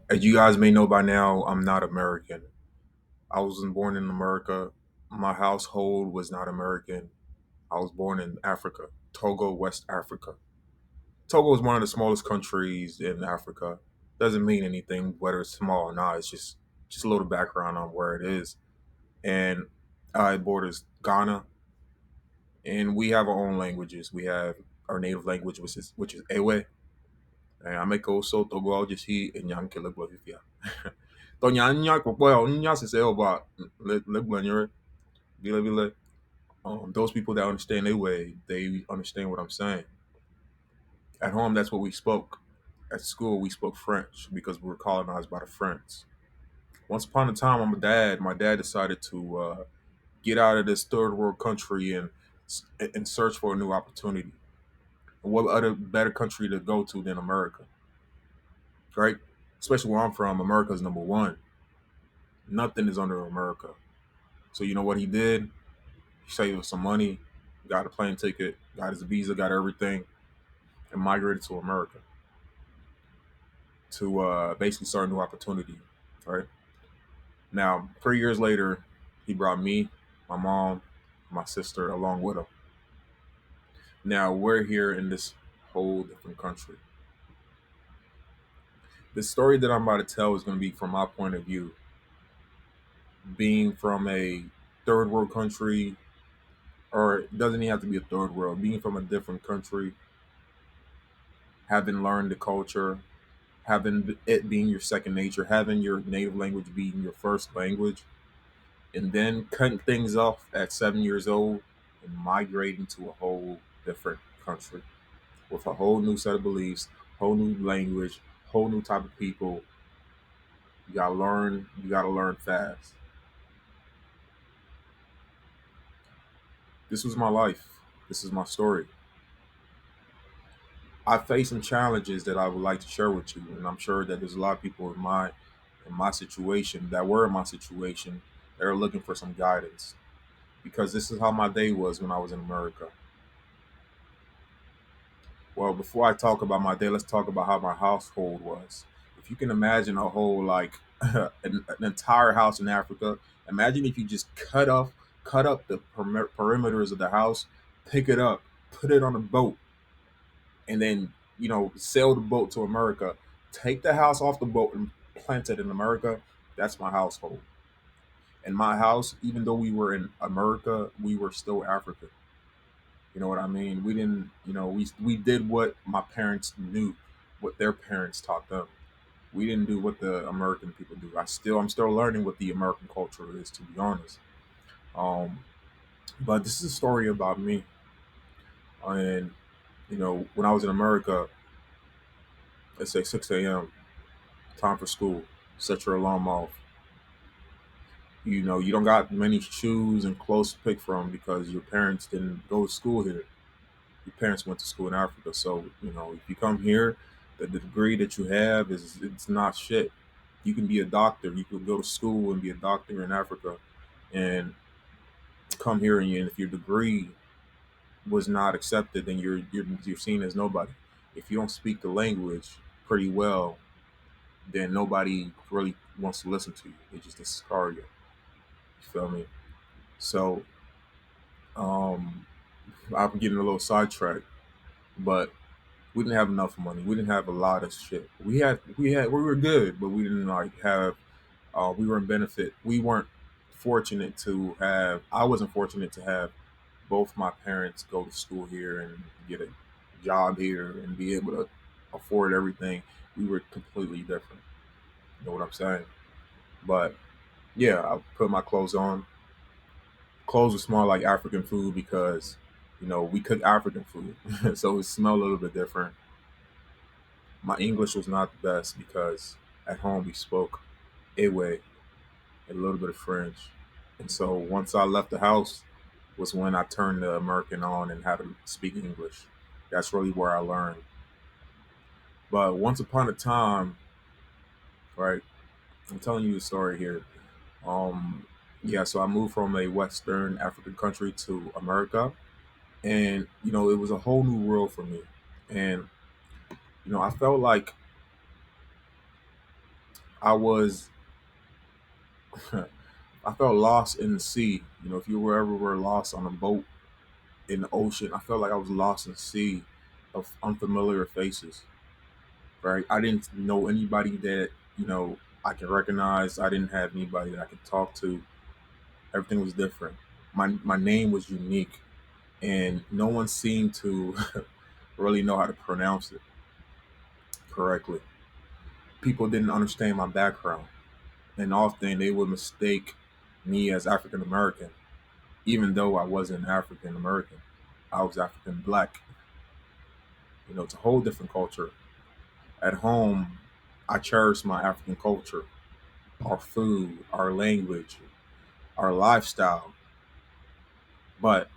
As you guys may know by now, I'm not American. I wasn't born in America. My household was not American. I was born in Africa, Togo, West Africa. Togo is one of the smallest countries in Africa. Doesn't mean anything whether it's small or not. It's just a little background on where it is. And it borders Ghana, and we have our own languages. We have our native language, which is Ewe. And I make also Togo just he and Yankee Tonya nya kpɔkpɔ ya nya sese oba le gblɔnyere bile bile. Those people that understand their way, they understand what I'm saying. At home, that's what we spoke. At school, we spoke French because we were colonized by the French. Once upon a time, my dad decided to get out of this third world country and search for a new opportunity. And what other better country to go to than America, right? Especially where I'm from, America's number one. Nothing is under America. So you know what he did? He saved us some money, got a plane ticket, got his visa, got everything, and migrated to America to basically start a new opportunity. Right now, 3 years later, he brought me, my mom, my sister along with him. Now we're here in this whole different country. The story that I'm about to tell is going to be from my point of view, being from a third world country, or it doesn't even have to be a third world, being from a different country, having learned the culture, having it being your second nature, having your native language being your first language, and then cutting things off at 7 years old and migrating to a whole different country with a whole new set of beliefs, whole new language, whole new type of people. You gotta learn fast. This was my life. This is my story. I faced some challenges that I would like to share with you, and I'm sure that there's a lot of people in my situation that were in my situation that are looking for some guidance, because this is how my day was when I was in America. Well, before I talk about my day, let's talk about how my household was. If you can imagine a whole an entire house in Africa, imagine if you just cut up the perimeters of the house, pick it up, put it on a boat, and then sail the boat to America. Take the house off the boat and plant it in America. That's my household. In my house, even though we were in America, we were still African. You know what I mean? We didn't, we did what my parents knew, what their parents taught them. We didn't do what the American people do. I'm still learning what the American culture is, to be honest. Um, but this is a story about me. And when I was in America, let's say 6 a.m., time for school. Set your alarm off. You don't got many shoes and clothes to pick from because your parents didn't go to school here. Your parents went to school in Africa. So, if you come here, the degree that you have it's not shit. You can be a doctor. You could go to school and be a doctor in Africa and come here, and if your degree was not accepted, then you're seen as nobody. If you don't speak the language pretty well, then nobody really wants to listen to you. They just discard you. You feel me? So, um, I'm getting a little sidetracked, but we didn't have enough money. We didn't have a lot of shit. We were good, but we didn't like have. We were in benefit. We weren't fortunate to have. I wasn't fortunate to have both my parents go to school here and get a job here and be able to afford everything. We were completely different. You know what I'm saying? But yeah, I put my clothes on. Clothes would smell like African food because we cook African food, so it smelled a little bit different. My English was not the best because at home we spoke Ewe, a little bit of French, and so once I left the house was when I turned the American on and had to speak English. That's really where I learned. But once upon a time, right? I'm telling you the story here. Um, yeah, so I moved from a Western African country to America, and it was a whole new world for me. And I felt like I was I felt lost in the sea. You know, if you were ever were lost on a boat in the ocean, I felt like I was lost in the sea of unfamiliar faces. Right? I didn't know anybody that, I could recognize. I didn't have anybody that I could talk to. Everything was different. My name was unique, and no one seemed to really know how to pronounce it correctly. People didn't understand my background, and often they would mistake me as African American, even though I wasn't African American. I was African black. It's a whole different culture. At home, I cherish my African culture, our food, our language, our lifestyle. But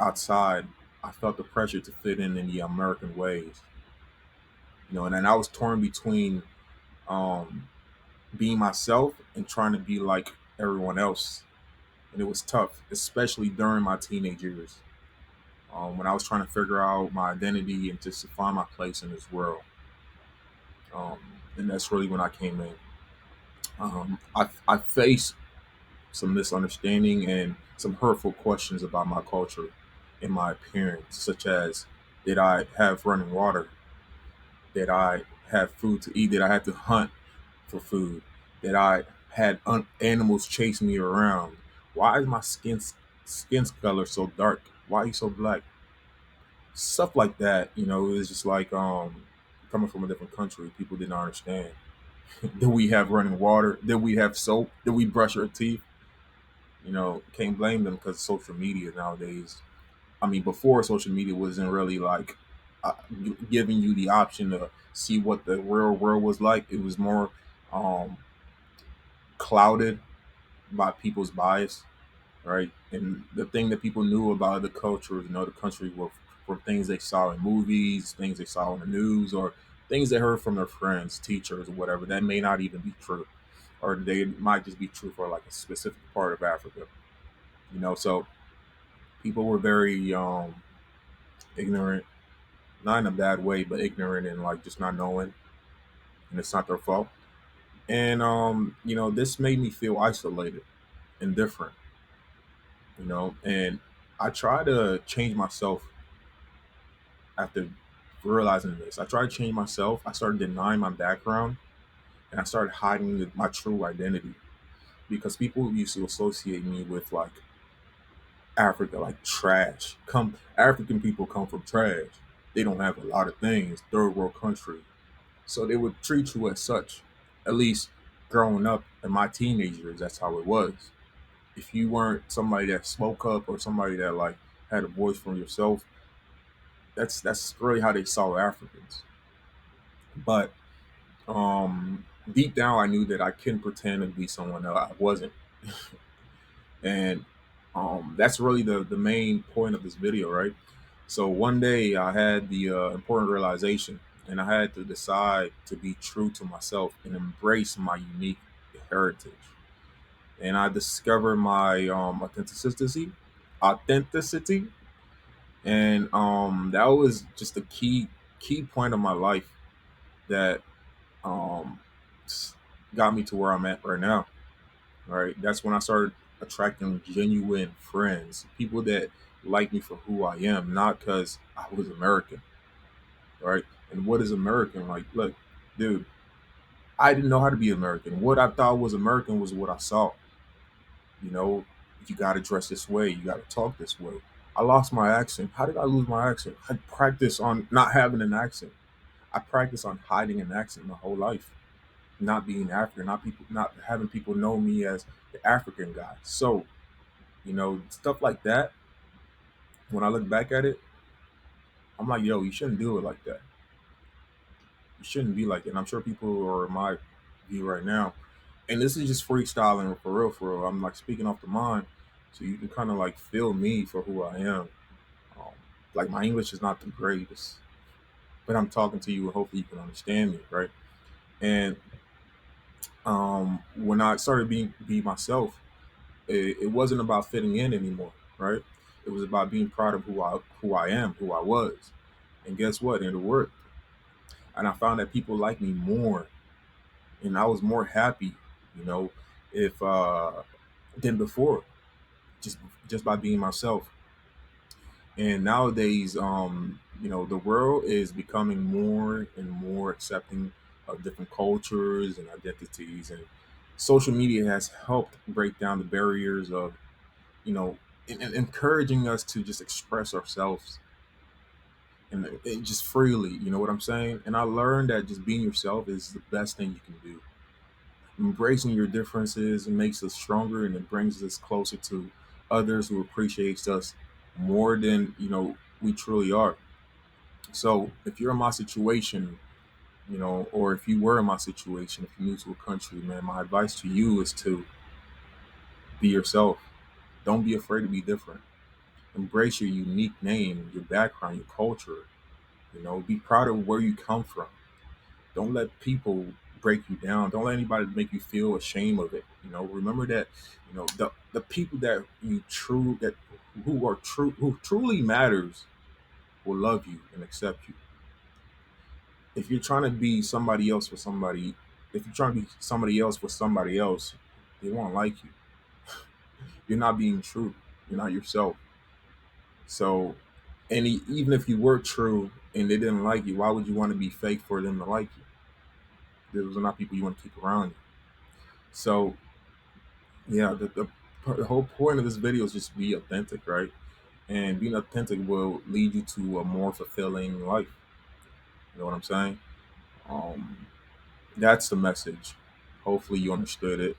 outside, I felt the pressure to fit in the American ways. And then I was torn between um, being myself and trying to be like everyone else. And it was tough, especially during my teenage years, when I was trying to figure out my identity and just to find my place in this world. Um, and that's really when I came in. I faced some misunderstanding and some hurtful questions about my culture and my appearance, such as, did I have running water? Did I have food to eat? Did I have to hunt for food? Did I had animals chase me around? Why is my skin color so dark? Why are you so black? Stuff like that. It was just like coming from a different country. People didn't understand. Did we have running water? Did we have soap? Did we brush our teeth? Can't blame them because social media nowadays. I mean, before social media wasn't really like giving you the option to see what the real world was like. It was more um, clouded by people's bias, right? And the thing that people knew about the culture, the country were things they saw in movies, things they saw in the news, or things they heard from their friends, teachers, or whatever. That may not even be true, or they might just be true for like a specific part of Africa. So people were very ignorant, not in a bad way, but ignorant and like just not knowing, and it's not their fault. And this made me feel isolated and different. And I try to change myself after realizing this. I tried to change myself. I started denying my background, and I started hiding my true identity because people used to associate me with like Africa, like trash. Come African people come from trash. They don't have a lot of things. Third world country, so they would treat you as such. At least growing up in my teenage years, that's how it was. If you weren't somebody that spoke up or somebody that like had a voice for yourself, that's really how they saw Africans. But deep down, I knew that I couldn't pretend to be someone else. I wasn't, and that's really the main point of this video, right? So one day, I had the important realization, and I had to decide to be true to myself and embrace my unique heritage. And I discovered my authenticity, and that was just a key point of my life that um, got me to where I'm at right now. Right, that's when I started attracting genuine friends, people that like me for who I am, not because I was American. Right, and what is American? Like, look, dude, I didn't know how to be American. What I thought was American was what I saw. You know, you got to dress this way, you got to talk this way. I lost my accent. How did I lose my accent? I practiced on not having an accent. I practiced on hiding an accent my whole life, not being African, not having people know me as the African guy. So, stuff like that. When I look back at it, I'm like, yo, you shouldn't do it like that. You shouldn't be like that. And I'm sure people are in my view right now. And this is just freestyling for real, for real. I'm like speaking off the mind, so you can kind of like feel me for who I am. Um, like my English is not the greatest, but I'm talking to you and hopefully you can understand me, right? And when I started be myself, it wasn't about fitting in anymore, right? It was about being proud of who I am, who I was. And guess what? And it worked. And I found that people like me more and I was more happy, you know, if than before, just just by being myself. And nowadays, the world is becoming more and more accepting of different cultures and identities, and social media has helped break down the barriers of, you know, and encouraging us to just express ourselves and just freely. You know what I'm saying? And I learned that just being yourself is the best thing you can do. Embracing your differences makes us stronger, and it brings us closer to others who appreciates us more than we truly are. So if you're in my situation, or if you were in my situation, if you're new to a country, man, my advice to you is to be yourself. Don't be afraid to be different. Embrace your unique name, your background, your culture. Be proud of where you come from. Don't let people break you down. Don't let anybody make you feel ashamed of it. Remember that, the people that you true that who truly matters will love you and accept you. If you're trying to be somebody else for somebody, if you're trying to be somebody else for somebody else, they won't like you. You're not being true. You're not yourself. So, even if you were true and they didn't like you, why would you want to be fake for them to like you? Those are not people you want to keep around you. So, yeah, the whole point of this video is just be authentic, right? And being authentic will lead you to a more fulfilling life. You know what I'm saying? Um, that's the message. Hopefully, you understood it.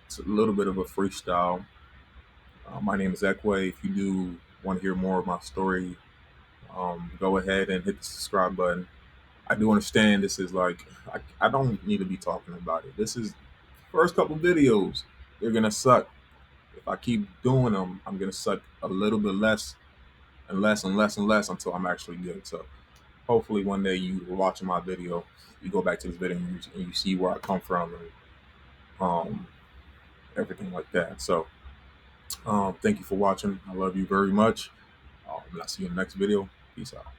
It's a little bit of a freestyle. My name is Ekoue. If you do want to hear more of my story, go ahead and hit the subscribe button. I do understand this is like, I don't need to be talking about it. This is first couple videos. They're gonna suck. If I keep doing them, I'm gonna suck a little bit less and less and less and less until I'm actually good. So hopefully one day you are watching my video, you go back to this video and you see where I come from and um, everything like that. So thank you for watching. I love you very much. And I'll see you in the next video. Peace out.